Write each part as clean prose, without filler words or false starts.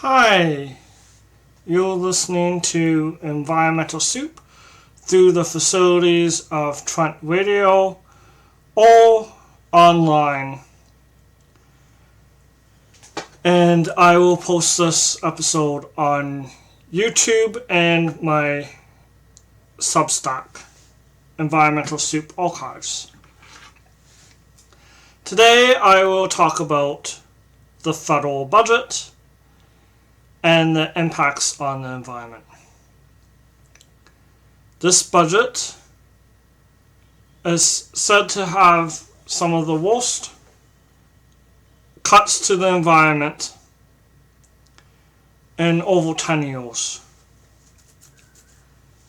Hi, you're listening to Environmental Soup through the facilities of Trent Radio or online. And I will post this episode on YouTube and my Substack, Environmental Soup Archives. Today I will talk about the federal budget and the impacts on the environment. This budget is said to have some of the worst cuts to the environment in over 10 years,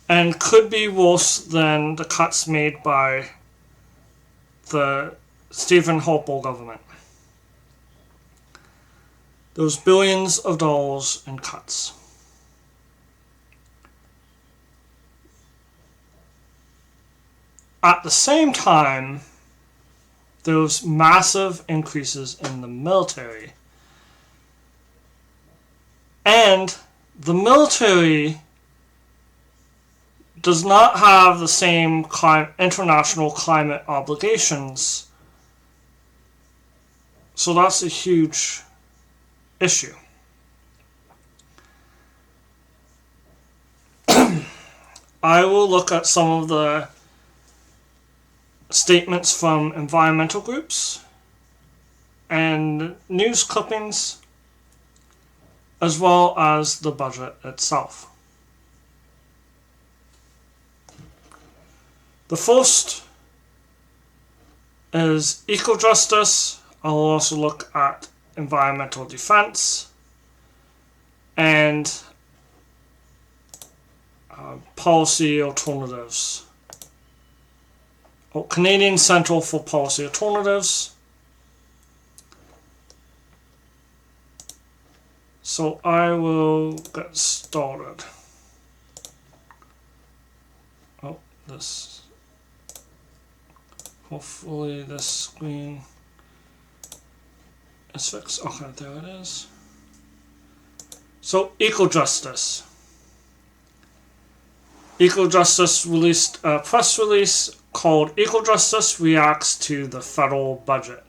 and could be worse than the cuts made by the Stephen Harper government. Those billions of dollars in cuts. At the same time, those massive increases in the military. And the military does not have the same international climate obligations. So that's a huge issue. I will look at some of the statements from environmental groups and news clippings, as well as the budget itself. The first is eco-justice. I'll also look at environmental defense and policy alternatives. Canadian Centre for Policy Alternatives. So I will get started. Hopefully this screen is fixed. Okay, there it is. So eco-justice. Eco-justice released a press release called Eco-Justice Reacts to the Federal Budget.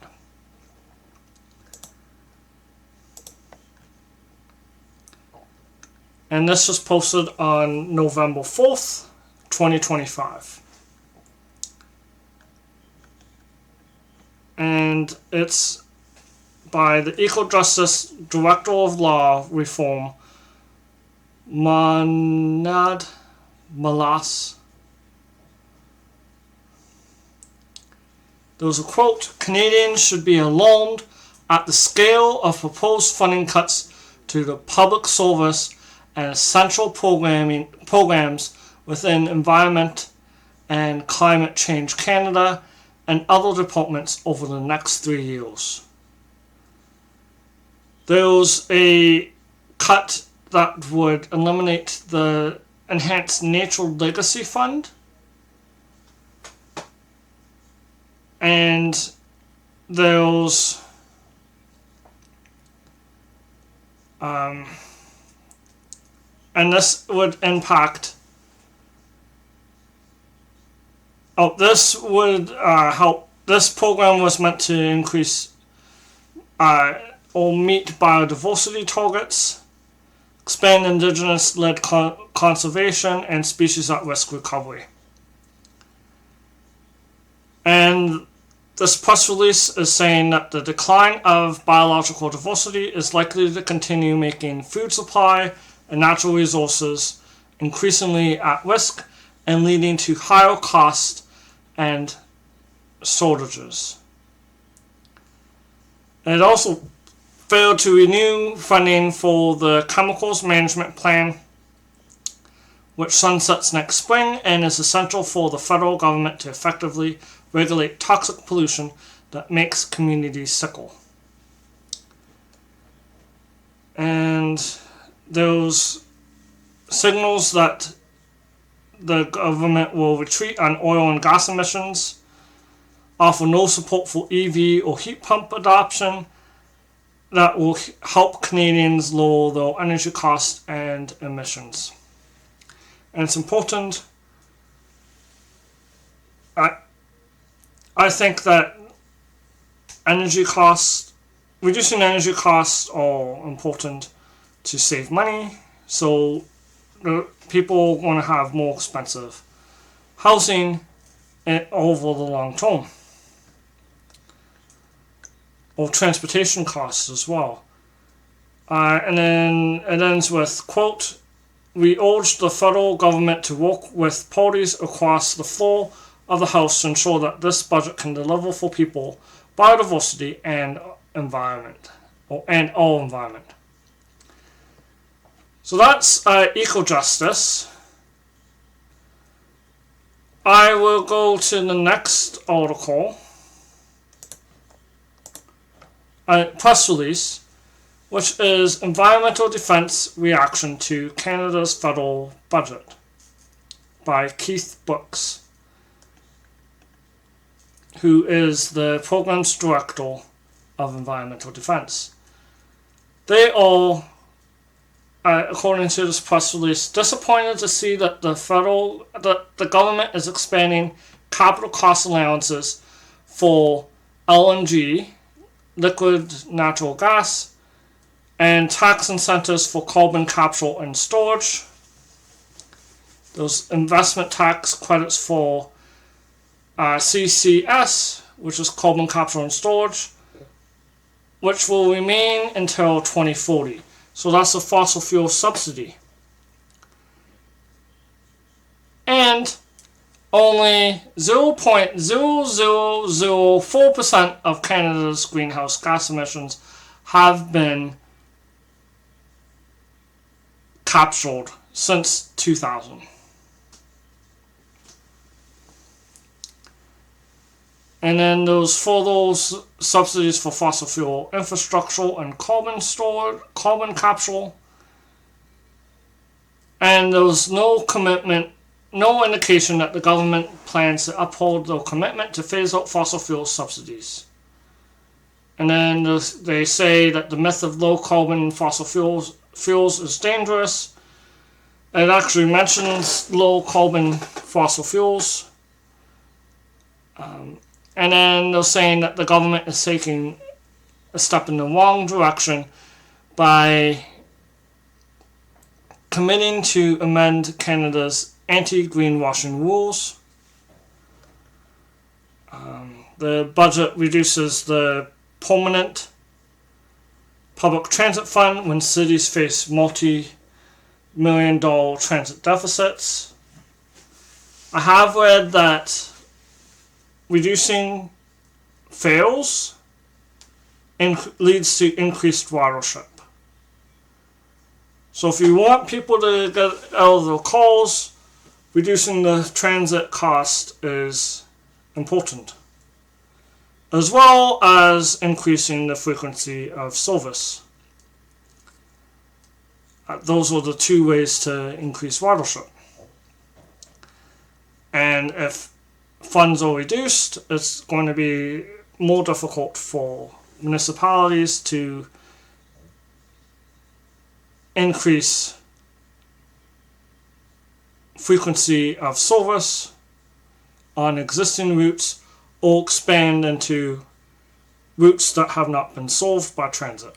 And this was posted on November 4th, 2025. And it's by the Eco-Justice Director of Law Reform, Manad Malas. There was a quote: "Canadians should be alarmed at the scale of proposed funding cuts to the public service and essential programs within Environment and Climate Change Canada and other departments over the next 3 years." There was a cut that would eliminate the Enhanced Nature Legacy Fund, and there's and this would impact this would help. This program was meant to increase or meet biodiversity targets, expand Indigenous-led conservation, and species at risk recovery. And this press release is saying that the decline of biological diversity is likely to continue, making food supply and natural resources increasingly at risk and leading to higher costs and shortages. And it also failed to renew funding for the Chemicals Management Plan, which sunsets next spring and is essential for the federal government to effectively regulate toxic pollution that makes communities sicker. And those signals that the government will retreat on oil and gas emissions, offer no support for EV or heat pump adoption, that will help Canadians lower their energy costs and emissions. And it's important. I think that reducing energy costs are important to save money. So the people want to have more expensive housing over the long term. Or transportation costs as well. And then it ends with, quote, "We urge the federal government to work with parties across the floor of the House to ensure that this budget can deliver for people, biodiversity, and environment, and our environment." So that's eco-justice. I will go to the next article, press release, which is Environmental Defence Reaction to Canada's Federal Budget by Keith Brooks, who is the Program's Director of Environmental Defence. They are, according to this press release, disappointed to see that the government is expanding capital cost allowances for LNG, liquid natural gas, and tax incentives for carbon capture and storage. Those investment tax credits for CCS, which is carbon capture and storage, which will remain until 2040. So that's a fossil fuel subsidy. And only 0.0004% of Canada's greenhouse gas emissions have been captured since 2000. And then those subsidies for fossil fuel infrastructure and carbon capture. And there was no indication that the government plans to uphold their commitment to phase out fossil fuel subsidies. And then they say that the myth of low carbon fossil fuels is dangerous. It actually mentions low carbon fossil fuels. And then they're saying that the government is taking a step in the wrong direction by committing to amend Canada's anti-greenwashing rules. The budget reduces the permanent public transit fund when cities face multi-million-dollar transit deficits. I have read that reducing fares leads to increased ridership. So if you want people to get out of their cars, reducing the transit cost is important, as well as increasing the frequency of service. Those are the two ways to increase ridership. And if funds are reduced, it's going to be more difficult for municipalities to increase frequency of service on existing routes or expand into routes that have not been served by transit.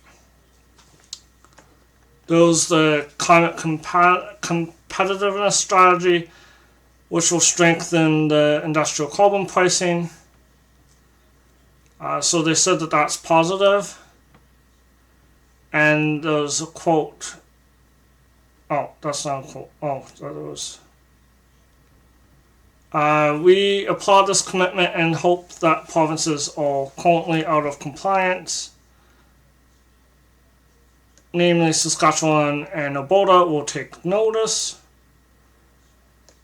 There's the climate competitiveness strategy, which will strengthen the industrial carbon pricing. So they said that that's positive. And there's a quote. Oh, that's not a quote. Oh, that was. We applaud this commitment and hope that provinces are currently out of compliance, namely Saskatchewan and Alberta, will take notice.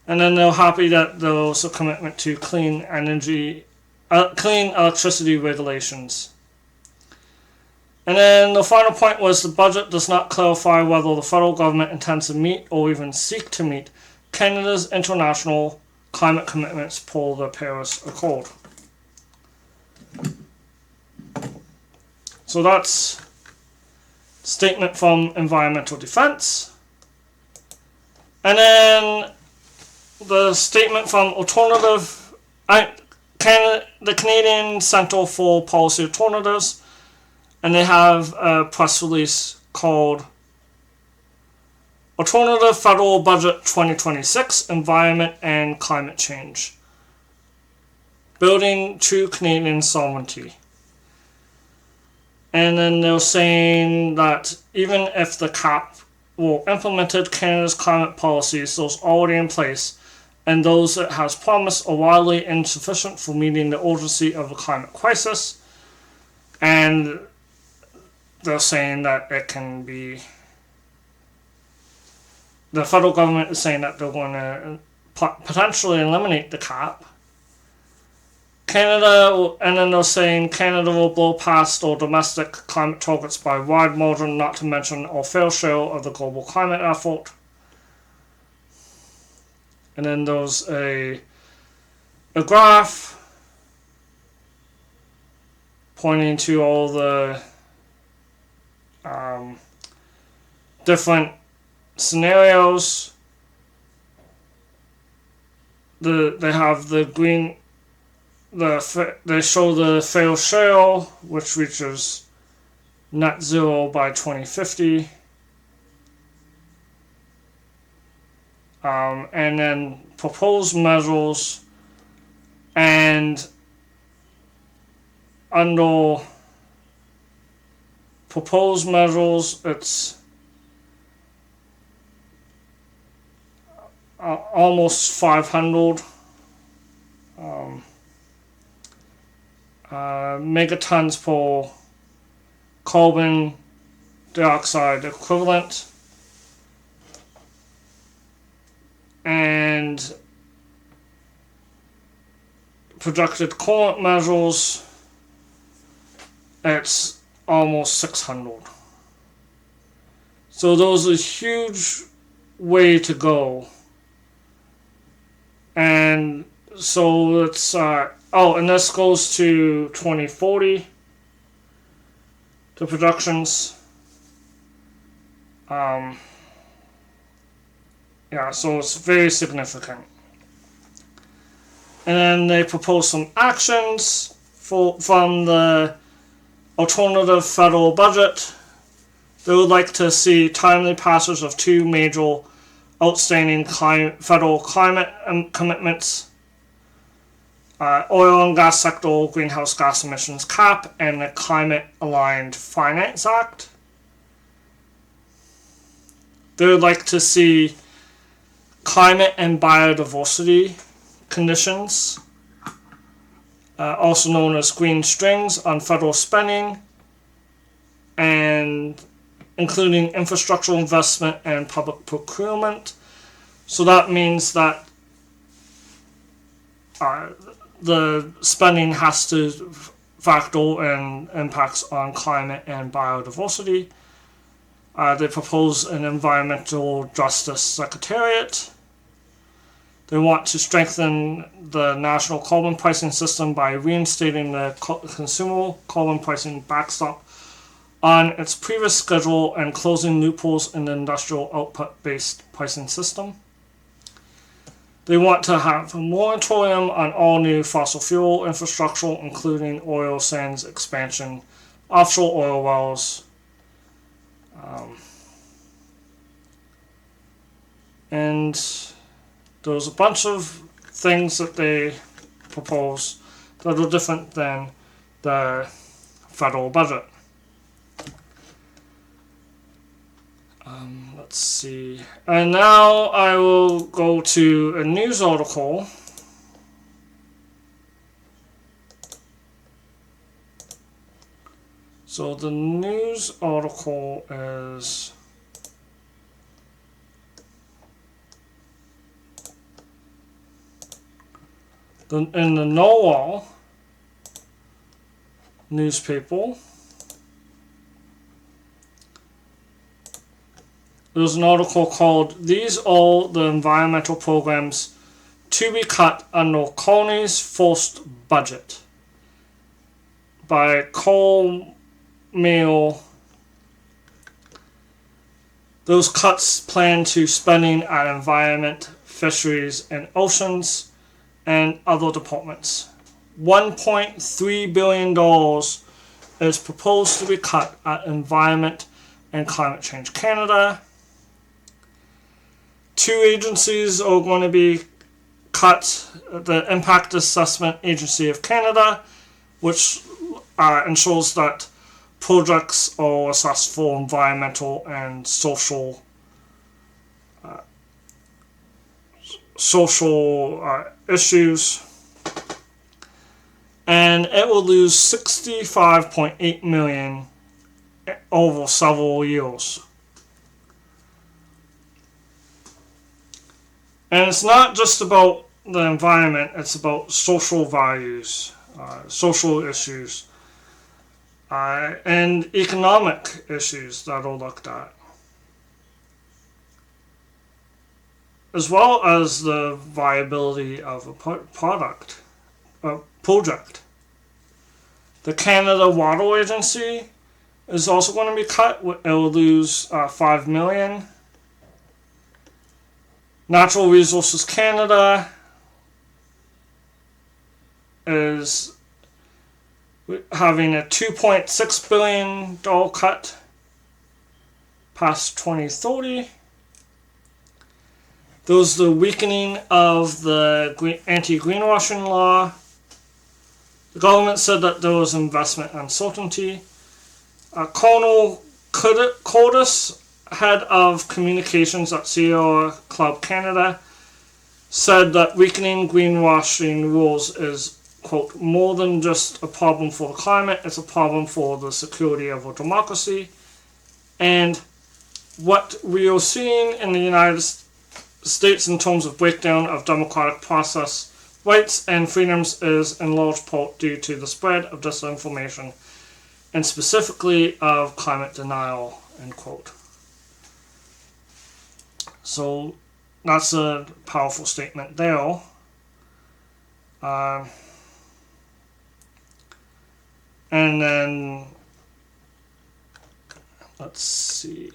And then they're happy that there's a commitment to clean electricity regulations. And then the final point was the budget does not clarify whether the federal government intends to meet or even seek to meet Canada's international climate commitments per the Paris Accord. So that's statement from Environmental Defence, and then the statement from the Canadian Centre for Policy Alternatives, and they have a press release called Alternative Federal Budget 2026 Environment and Climate Change, Building True Canadian Sovereignty. And then they're saying that even if the CAP will implemented Canada's climate policies, those already in place, and those it has promised are wildly insufficient for meeting the urgency of the climate crisis. And they're saying that it can be... The federal government is saying that they're going to potentially eliminate the CAP. Canada, and then they're saying Canada will blow past all domestic climate targets by wide margin, not to mention our fair share of the global climate effort. And then there's a graph pointing to all the different scenarios. They have the green. They show the fair share, which reaches net zero by 2050. And then proposed measures, and under proposed measures it's almost 500 megatons per carbon dioxide equivalent, and projected current measures, it's almost 600. So those are a huge way to go. And so it's and this goes to 2040, the projections. Yeah, so it's very significant. And then they propose some actions from the alternative federal budget. They would like to see timely passage of two major outstanding federal climate commitments: oil and gas sector greenhouse gas emissions cap and the Climate Aligned Finance Act. They would like to see climate and biodiversity conditions, also known as green strings, on federal spending, and including infrastructural investment and public procurement. So that means that the spending has to factor in impacts on climate and biodiversity. They propose an environmental justice secretariat. They want to strengthen the national carbon pricing system by reinstating the consumer carbon pricing backstop on its previous schedule and closing loopholes in the industrial output-based pricing system. They want to have a moratorium on all new fossil fuel infrastructure, including oil sands expansion, offshore oil wells, and there's a bunch of things that they propose that are different than the federal budget. Let's see. And now I will go to a news article. So the news article is in the Narwhal newspaper. There's an article called "These Are the Environmental Programs to be Cut Under Carney's First Budget" by Carl Mail Those cuts plan to spending at environment, fisheries, and oceans, and other departments. $1.3 billion is proposed to be cut at Environment and Climate Change Canada. 2 agencies are going to be cut. The Impact Assessment Agency of Canada, which ensures that projects are assessed for environmental and social issues, and it will lose $65.8 million over several years. And it's not just about the environment, it's about social values, social issues, and economic issues that are looked at, as well as the viability of a project. The Canada Water Agency is also going to be cut. It will lose $5 million. Natural Resources Canada is having a $2.6 billion cut past 2030. There's the weakening of the anti-greenwashing law. The government said that there was investment uncertainty. Colonel Cordis, head of communications at Sierra Club Canada, said that weakening greenwashing rules is, quote, more than just a problem for the climate, it's a problem for the security of our democracy. And what we are seeing in the United States in terms of breakdown of democratic process, rights and freedoms is in large part due to the spread of disinformation and specifically of climate denial, end quote. So that's a powerful statement there. And then, let's see.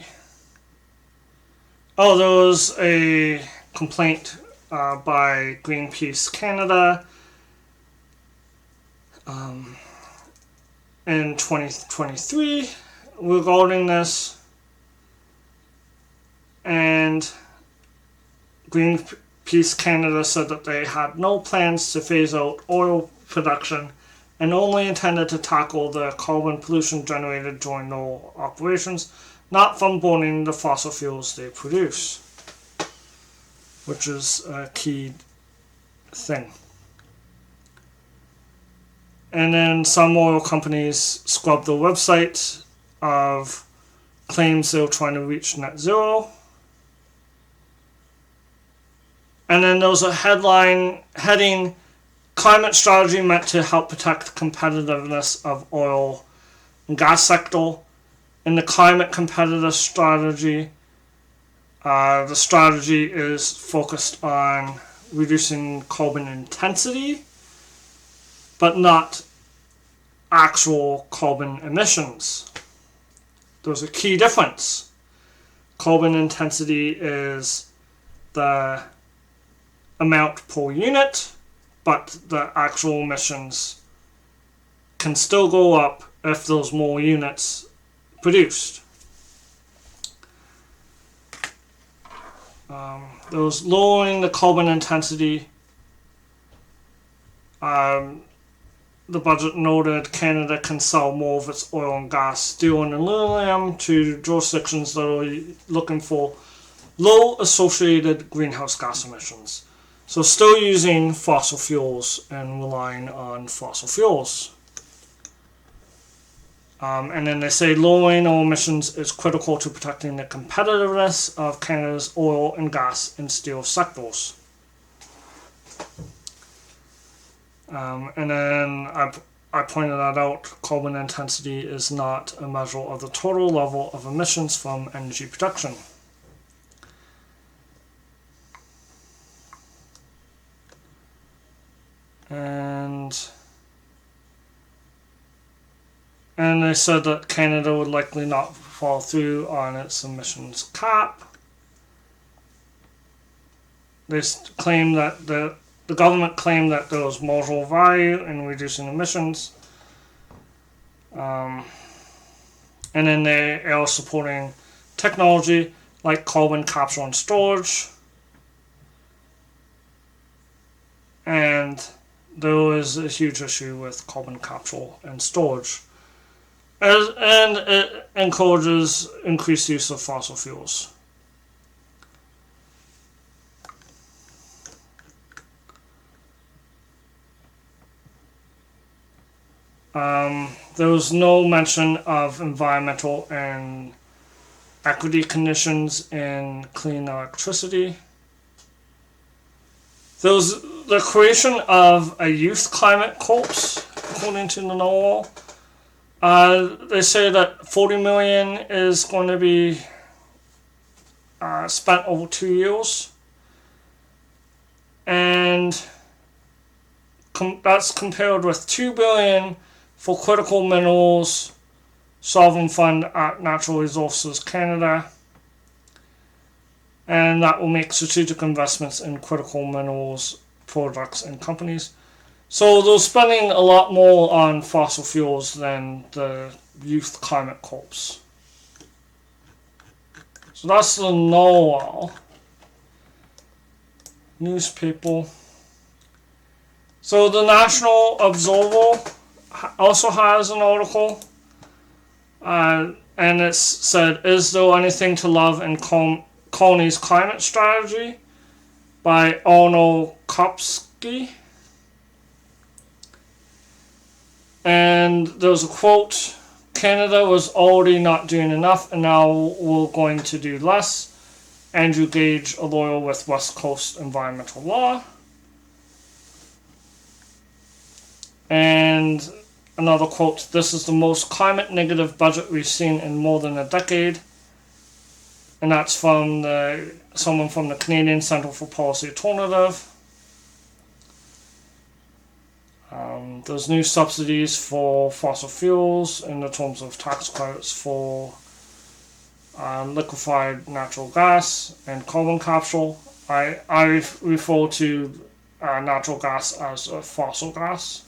Oh, there was a complaint by Greenpeace Canada in 2023 regarding this, and Greenpeace Canada said that they had no plans to phase out oil production and only intended to tackle the carbon pollution generated during their operations, not from burning the fossil fuels they produce, which is a key thing. And then some oil companies scrubbed their website of claims they were trying to reach net zero. And then there was a heading, climate strategy meant to help protect the competitiveness of oil and gas sector. In the climate competitive strategy, the strategy is focused on reducing carbon intensity, but not actual carbon emissions. There's a key difference. Carbon intensity is the amount per unit, but the actual emissions can still go up if there's more units produced. There's lowering the carbon intensity. The budget noted Canada can sell more of its oil and gas, steel and aluminum to jurisdictions that are looking for low associated greenhouse gas emissions. So still using fossil fuels and relying on fossil fuels. And then they say lowering our emissions is critical to protecting the competitiveness of Canada's oil and gas and steel sectors. And then I pointed that out, carbon intensity is not a measure of the total level of emissions from energy production. And they said that Canada would likely not follow through on its emissions cap. They claim that the government claimed that there was marginal value in reducing emissions. And then they are supporting technology like carbon capture and storage. And there is a huge issue with carbon capture and storage. And it encourages increased use of fossil fuels. There was no mention of environmental and equity conditions in clean electricity. There was the creation of a youth climate corps, according to the NOAA. They say that $40 million is going to be spent over 2 years. And that's compared with $2 billion for critical minerals sovereign fund at Natural Resources Canada, and that will make strategic investments in critical minerals products and companies. So they're spending a lot more on fossil fuels than the Youth Climate Corps. So that's the NOAA newspaper. So the National Observer also has an article, and it said, "Is there anything to love in Carney's climate strategy?" by Arno Kopsky. And there's a quote, "Canada was already not doing enough, and now we're going to do less." Andrew Gage, a lawyer with West Coast Environmental Law. And another quote, "This is the most climate negative budget we've seen in more than a decade." And that's from someone from the Canadian Centre for Policy Alternative. There's new subsidies for fossil fuels in the terms of tax credits for liquefied natural gas and carbon capture. I refer to natural gas as a fossil gas.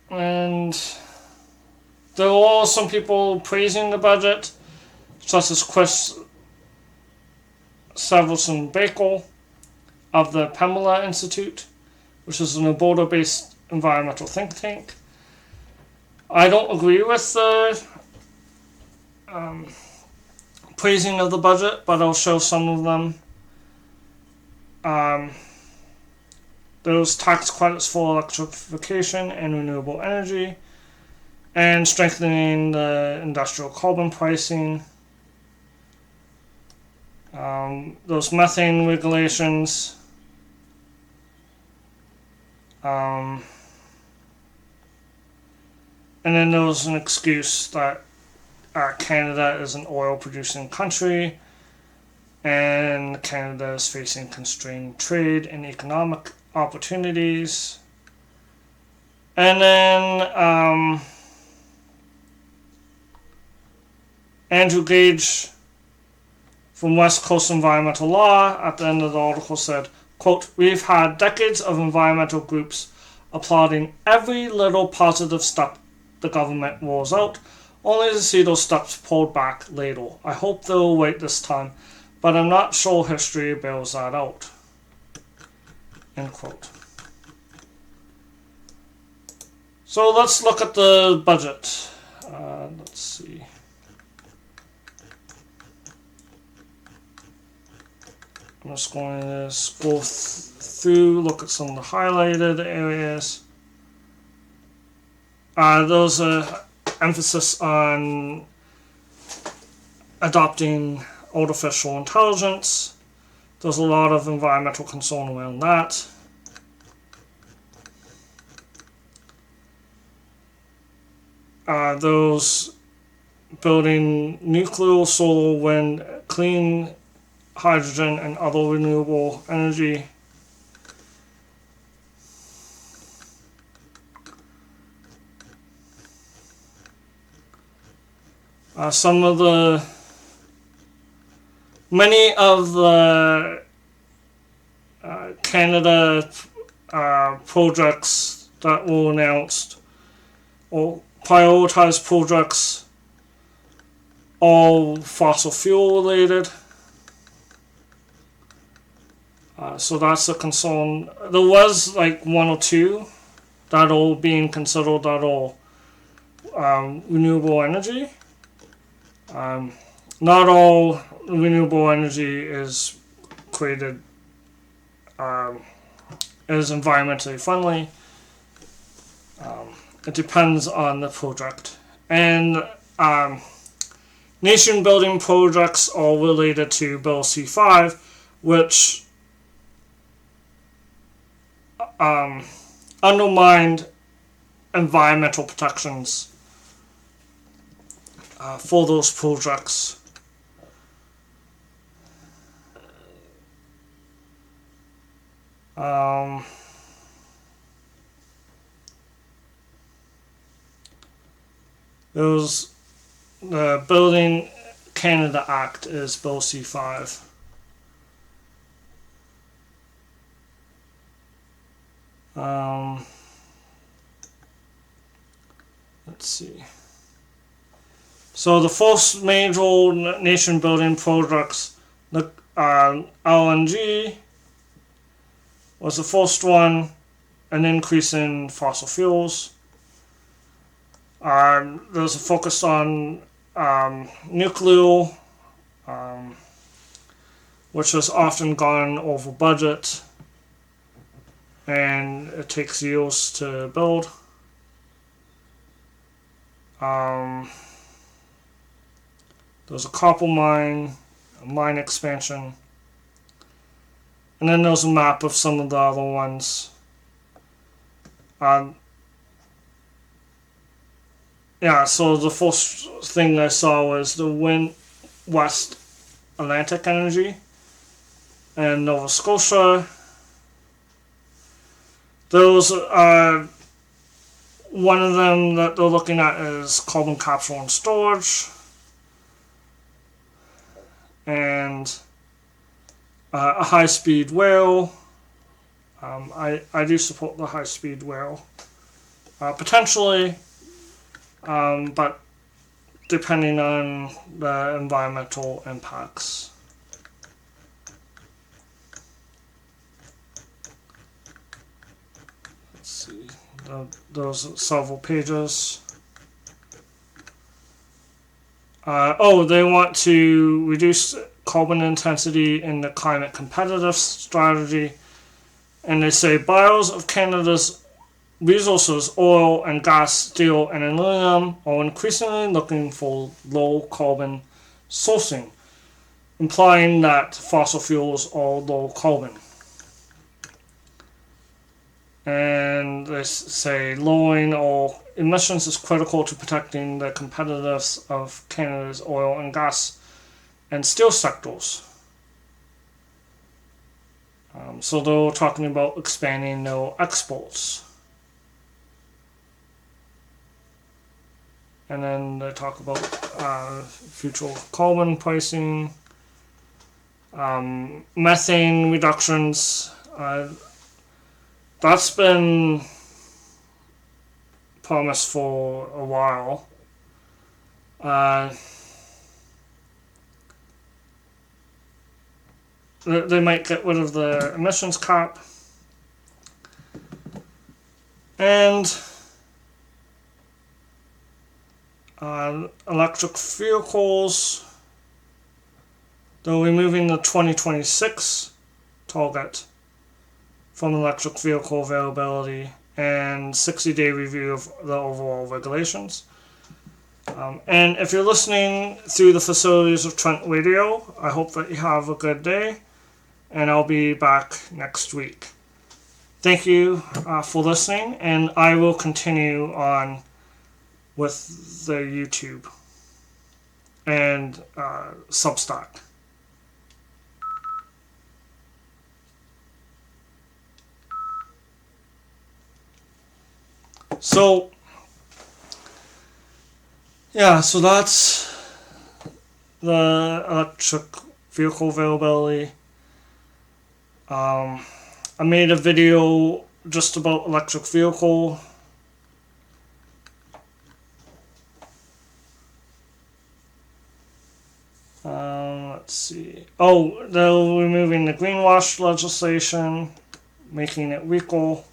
And there are some people praising the budget, such as Chris Severson Baker of the Pamela Institute, which is an Alberta-based environmental think tank. I don't agree with the praising of the budget, but I'll show some of them. There's tax credits for electrification and renewable energy, and strengthening the industrial carbon pricing. Those methane regulations. And then there was an excuse that Canada is an oil producing country, and Canada is facing constrained trade and economic opportunities. And then Andrew Gage from West Coast Environmental Law at the end of the article said, quote, "We've had decades of environmental groups applauding every little positive step the government rolls out, only to see those steps pulled back later. I hope they'll wait this time, but I'm not sure history bears that out." End quote. So let's look at the budget. Let's see. I'm just going to scroll through, look at some of the highlighted areas. There's an emphasis on adopting artificial intelligence. There's a lot of environmental concern around that. There's building nuclear, solar, wind, clean hydrogen, and other renewable energy. Many of the Canada projects that were announced or prioritized projects, all fossil fuel related. So that's a concern. There was like one or two that are being considered that are renewable energy. Not all renewable energy is created is environmentally friendly. It depends on the project. And nation building projects are related to Bill C-5, which undermined environmental protections for those projects. The Building Canada Act is Bill C-5. Let's see. So the first major nation building projects, the LNG was the first one, an increase in fossil fuels. There's a focus on nuclear, which has often gone over budget, and it takes years to build. There's a copper mine, a mine expansion, and then there's a map of some of the other ones. So the first thing I saw was the Wind West Atlantic Energy and Nova Scotia. Those one of them that they're looking at is carbon capture and storage, and a high-speed rail. I do support the high-speed rail, potentially, but depending on the environmental impacts. Let's see, those several pages. They want to reduce carbon intensity in the climate competitive strategy, and they say buyers of Canada's resources, oil and gas, steel and aluminum, are increasingly looking for low carbon sourcing, implying that fossil fuels are low carbon. And they say lowering our emissions is critical to protecting the competitiveness of Canada's oil and gas and steel sectors. So they're talking about expanding their exports. And then they talk about future carbon pricing, methane reductions. That's been promised for a while. They might get rid of the emissions cap. And electric vehicles, they're removing the 2026 target from electric vehicle availability and 60-day review of the overall regulations. And if you're listening through the facilities of Trent Radio, I hope that you have a good day, and I'll be back next week. Thank you for listening, and I will continue on with the YouTube and Substack. So that's the electric vehicle availability. I made a video just about electric vehicle. Let's see. Oh, they're removing the greenwash legislation, making it legal.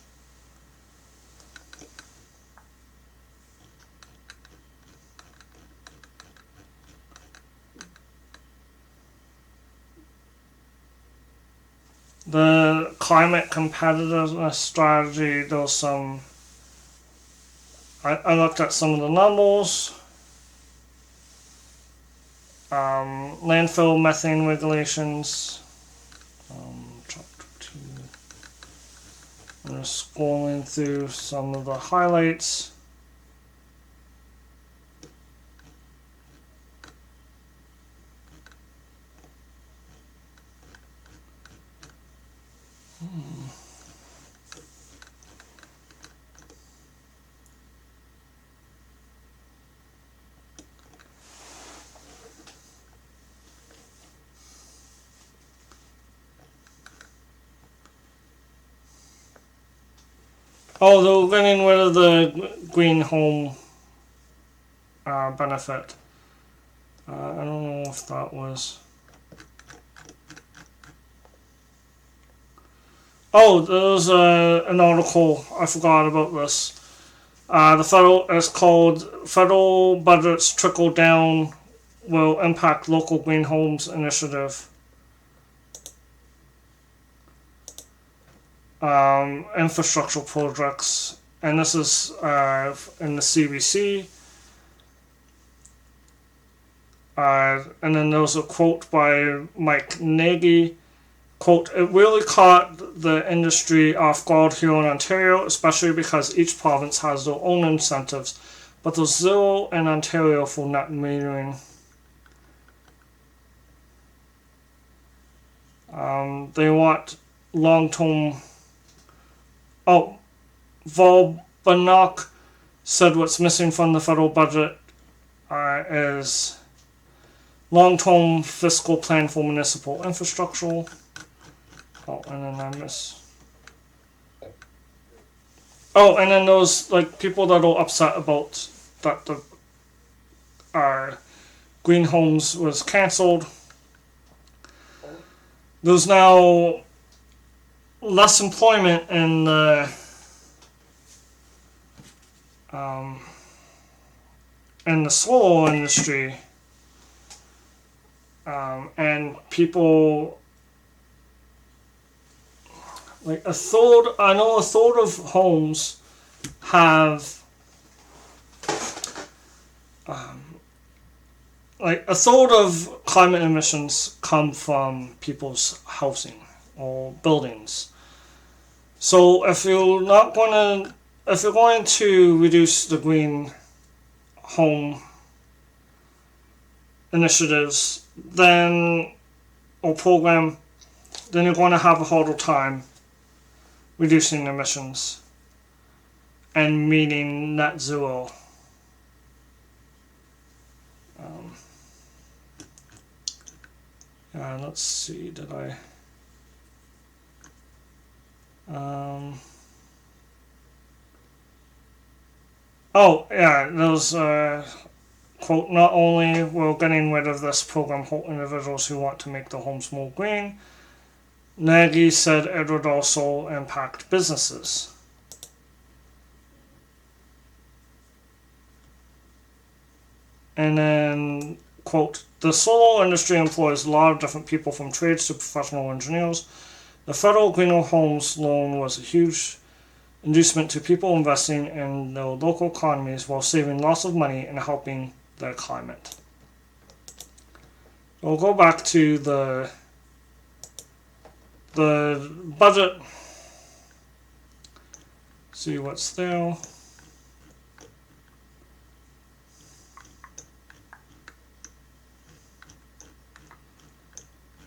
The climate competitiveness strategy, there's some. I looked at some of the numbers. Landfill methane regulations. Chapter 2. I'm just scrolling through some of the highlights. Oh, they're getting rid of the green home benefit. I don't know if that was. Oh, there's an article. I forgot about this. It's called Federal Budgets Trickle Down Will Impact Local Green Homes Initiative. Infrastructure projects, and this is in the CBC. And then there's a quote by Mike Nagy. Quote, "It really caught the industry off guard here in Ontario, especially because each province has their own incentives, but there's zero in Ontario for net metering." They want long-term. Oh, Volbanok said what's missing from the federal budget is long-term fiscal plan for municipal infrastructure. Oh, and then I miss. Oh, and then those like people that are upset about that the Green Homes was cancelled. There's now less employment in the solar industry, and people like a third. I know a third of homes have like a third of climate emissions come from people's housing or buildings. So if you're going to reduce the green home initiatives, then or program, then you're going to have a harder time reducing emissions and meeting net zero. Let's see, did I... oh, yeah, there's quote, "Not only we're getting rid of this program for individuals who want to make their homes more green," Nagy said it would also impact businesses. And then, quote, "The solar industry employs a lot of different people from trades to professional engineers. The federal Greener Homes loan was a huge inducement to people investing in their local economies while saving lots of money and helping the climate." We'll go back to the budget, see what's there.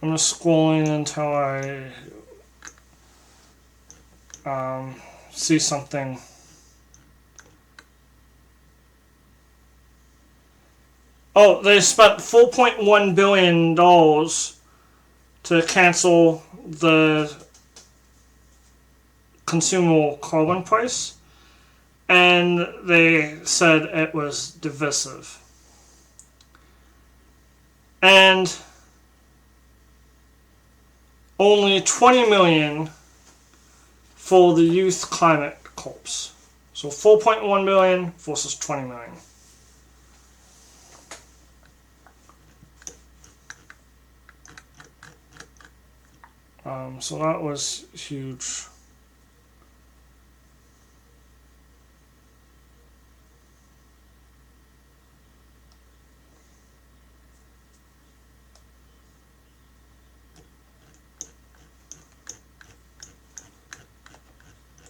I'm just scrolling until I see something. Oh, they spent $4.1 billion to cancel the consumer carbon price, and they said it was divisive. And only 20 million for the Youth Climate Corps. So 4.1 billion versus 20 million. So that was huge.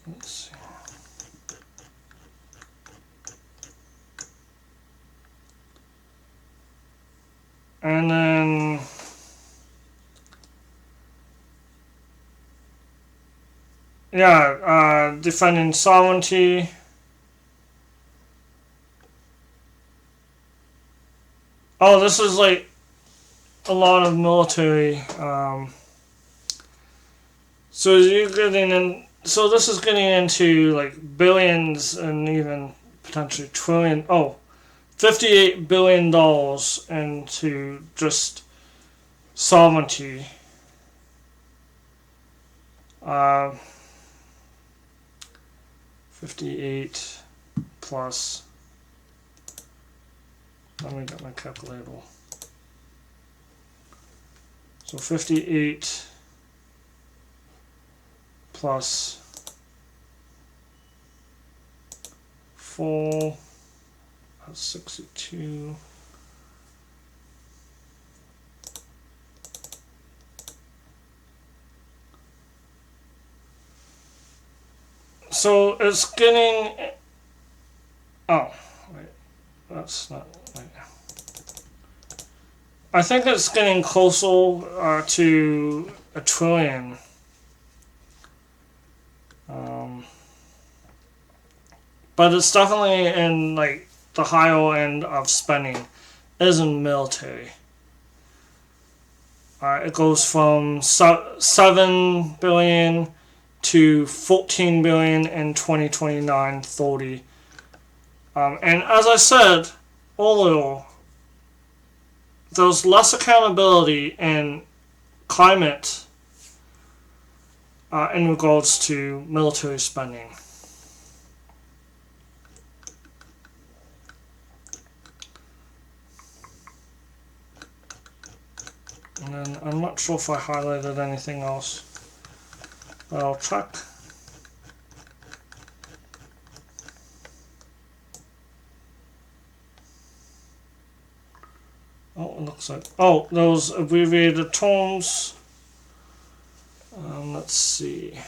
Let's see. And then defending sovereignty. Oh, this is like a lot of military. So you're getting in. So this is getting into like billions and even potentially trillion. Oh, $58 billion into just sovereignty. 58 plus. Let me get my calculator. So 58 plus 4, that's 62. So it's getting. Oh, wait, that's not. Wait. I think it's getting closer to a trillion. But it's definitely in like the higher end of spending, isn't military. It goes from 7 billion to 14 billion in 2029-30. And as I said earlier, there's less accountability in climate in regards to military spending. And then I'm not sure if I highlighted anything else, but I'll check. Oh, it looks like. Oh, those abbreviated terms. Let's see.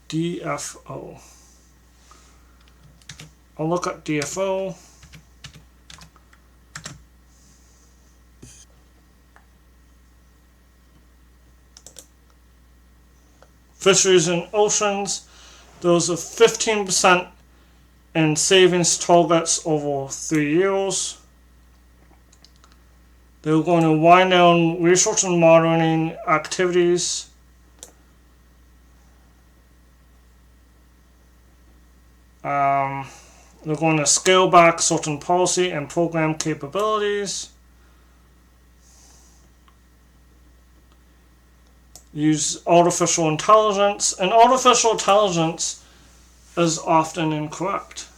DFO. I'll look at DFO. Fisheries and oceans. Those are 15% in savings targets over 3 years. They're going to wind down research and monitoring activities. They're going to scale back certain policy and program capabilities. Use artificial intelligence, and artificial intelligence is often incorrect.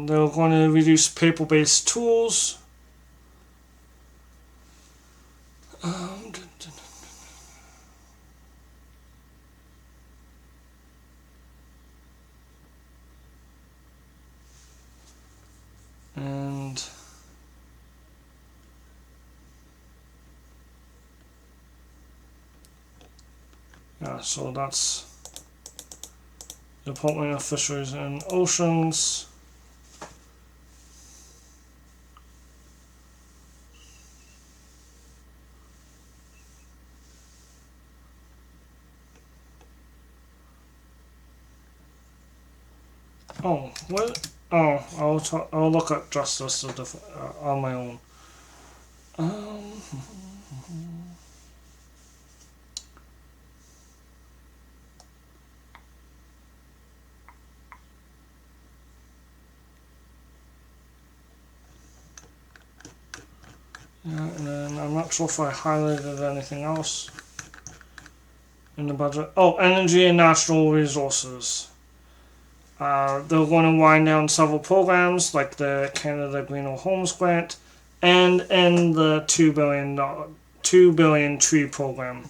They're going to reduce paper-based tools. And yeah, so that's Department of Fisheries and Oceans. Oh, what? Oh, I'll look at justice on my own. Um, yeah, and then I'm not sure if I highlighted anything else in the budget. Oh, energy and natural resources. They're going to wind down several programs like the Canada Greener Homes Grant and in the $2 billion tree program.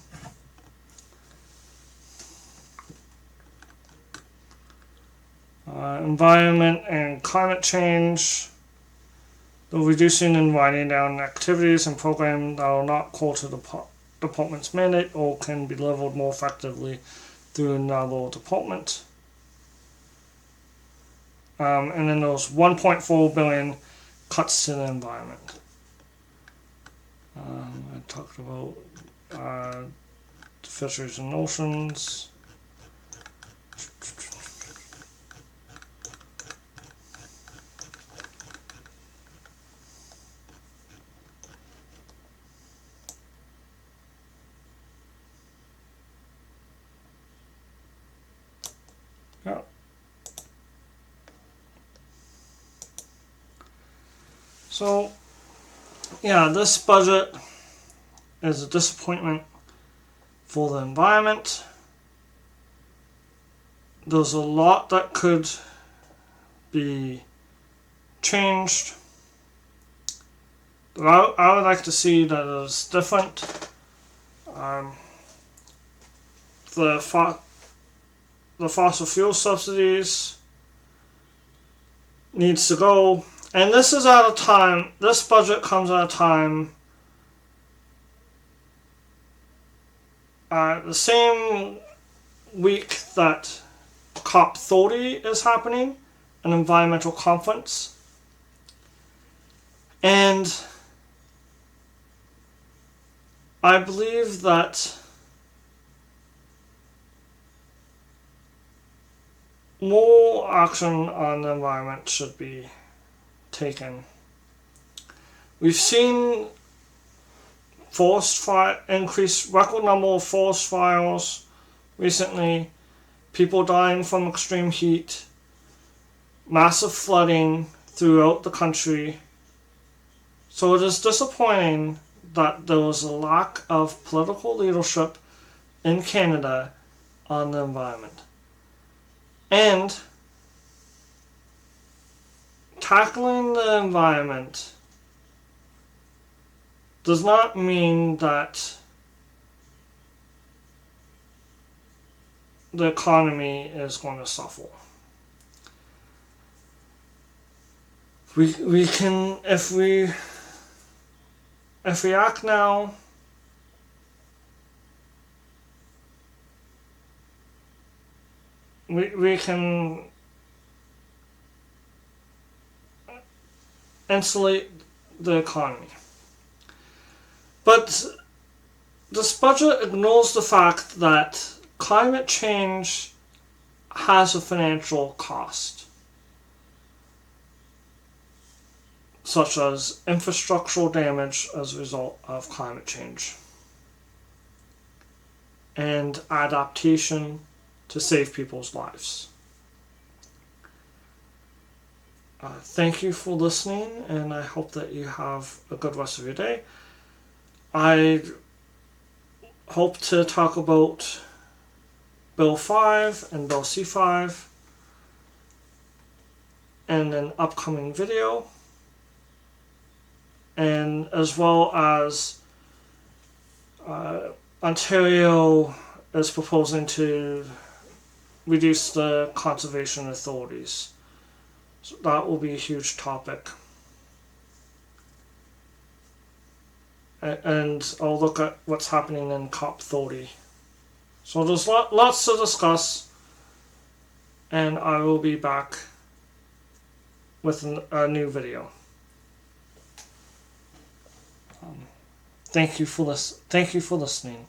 Environment and climate change. They're reducing and winding down activities and programs that are not core to the department's mandate or can be leveled more effectively through another department. And then there's 1.4 billion cuts to the environment. I talked about fisheries and oceans. Yeah. So, yeah, this budget is a disappointment for the environment. There's a lot that could be changed. I would like to see that it's different. The fossil fuel subsidies needs to go. And this is at a time, this budget comes at a time the same week that COP30 is happening, an environmental conference. And I believe that more action on the environment should be taken. We've seen increased record number of forest fires recently, people dying from extreme heat, massive flooding throughout the country. So it is disappointing that there was a lack of political leadership in Canada on the environment. And tackling the environment does not mean that the economy is going to suffer. We can, if we act now, we can insulate the economy. But this budget ignores the fact that climate change has a financial cost, such as infrastructural damage as a result of climate change and adaptation to save people's lives. Thank you for listening, and I hope that you have a good rest of your day. I hope to talk about Bill 5 and Bill C5 in an upcoming video, and as well as Ontario is proposing to reduce the conservation authorities. So that will be a huge topic. And I'll look at what's happening in COP30. So there's lots to discuss, and I will be back with a new video. Thank you for listening.